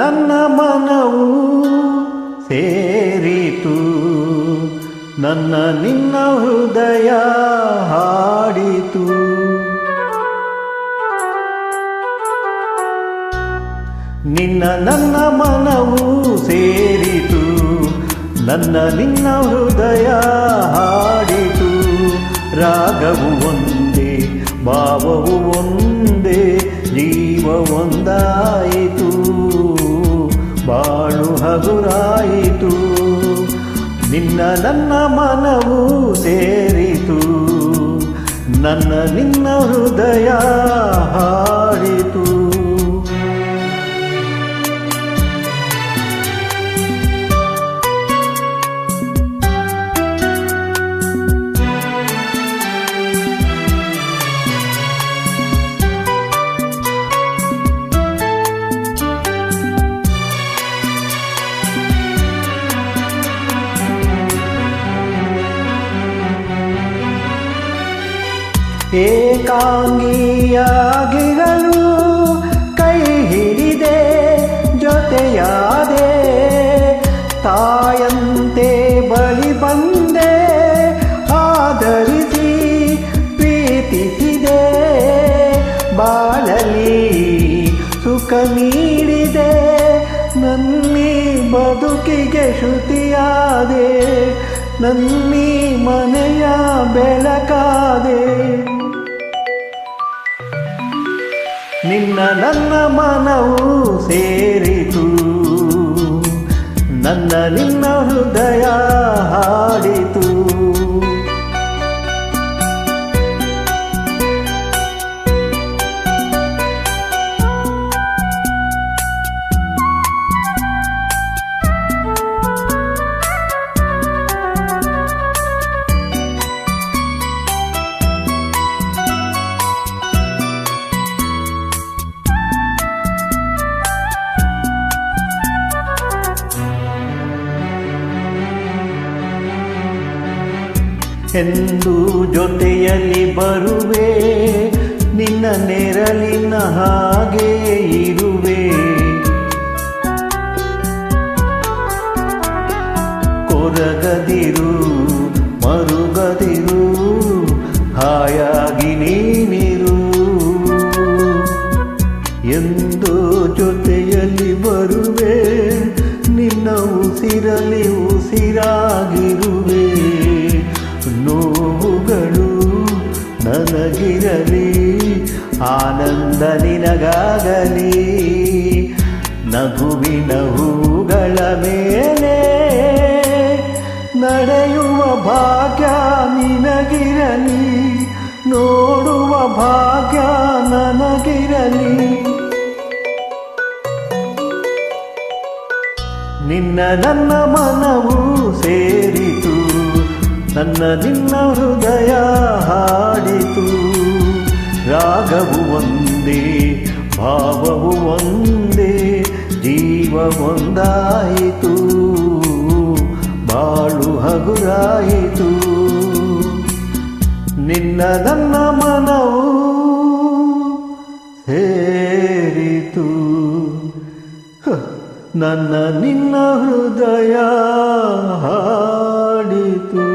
ನನ್ನ ಮನವು ಸೇರಿತು, ನನ್ನ ನಿನ್ನ ಹೃದಯ ಹಾಡಿತು. ನಿನ್ನ ನನ್ನ ಮನವು ಸೇರಿತು, ನನ್ನ ನಿನ್ನ ಹೃದಯ ಹಾಡಿತು. ರಾಗವು ಒಂದೇ, ಭಾವವು ಒಂದೇ, ಜೀವ ಒಂದಾಯಿತು, ಬಾಳು ಹಗುರಾಯಿತು. ನಿನ್ನ ನನ್ನ ಮನವು ಸೇರಿತು, ನನ್ನ ನಿನ್ನ ಹೃದಯ ಹಾಡಿತು. ಏಕಾಂಗಿಯಾಗಿರಲು ಕೈ ಹಿಡಿದೆ, ಜೊತೆಯಾದೆ, ತಾಯಂತೆ ಬಳಿ ಬಂದೆ, ಆದರಿಸಿ ಪ್ರೀತಿಸಿದೆ. ಬಾಳಲಿ ಸುಖ ನೀಡಿದೆ, ನನ್ನೀ ಬದುಕಿಗೆ ಶ್ರುತಿಯಾದೆ, ನನ್ನೀ ಮನೆಯ ಬೆಳಕಾದೆ. ನಿನ್ನ ನನ್ನ ಮನವು ಸೇರಿತು, ನನ್ನ ನಿನ್ನ ಹೃದಯ ಹಾಡಿತು. ಎಂದು ಜೊತೆಯಲ್ಲಿ ಬರುವೆ, ನಿನ್ನ ನೆರಳಿನ ಹಾಗೆ ಇರುವೆ. ಕೊರಗದಿರು ಮರುಗದಿರು, ಹಾಯಾಗಿ ನೀನಿರು. ಎಂದು ಜೊತೆಯಲ್ಲಿ ಬರುವೆ, ನಿನ್ನ ಉಸಿರಲಿ ಉಸಿರಾಗಿರುವೆ. ನೋವುಗಳು ನನಗಿರಲಿ, ಆನಂದ ನಿನಗಾಗಲಿ. ನಗುವಿನ ಹೂಗಳ ಮೇಲೆ ನಡೆಯುವ ಭಾಗ್ಯ ನಿನಗಿರಲಿ, ನೋಡುವ ಭಾಗ್ಯ ನನಗಿರಲಿ. ನಿನ್ನ ನನ್ನ ಮನವು ಸೇರಿತು, ನನ್ನ ನಿನ್ನ ಹೃದಯ ಹಾಡಿತು. ರಾಗವು ಒಂದೇ, ಭಾವವು ಒಂದೇ, ಜೀವ ಒಂದಾಯಿತು, ಬಾಳು ಹಗುರಾಯಿತು. ನಿನ್ನ ನನ್ನ ಮನವು ಸೇರಿತು, ನನ್ನ ನಿನ್ನ ಹೃದಯ ಹಾಡಿತು.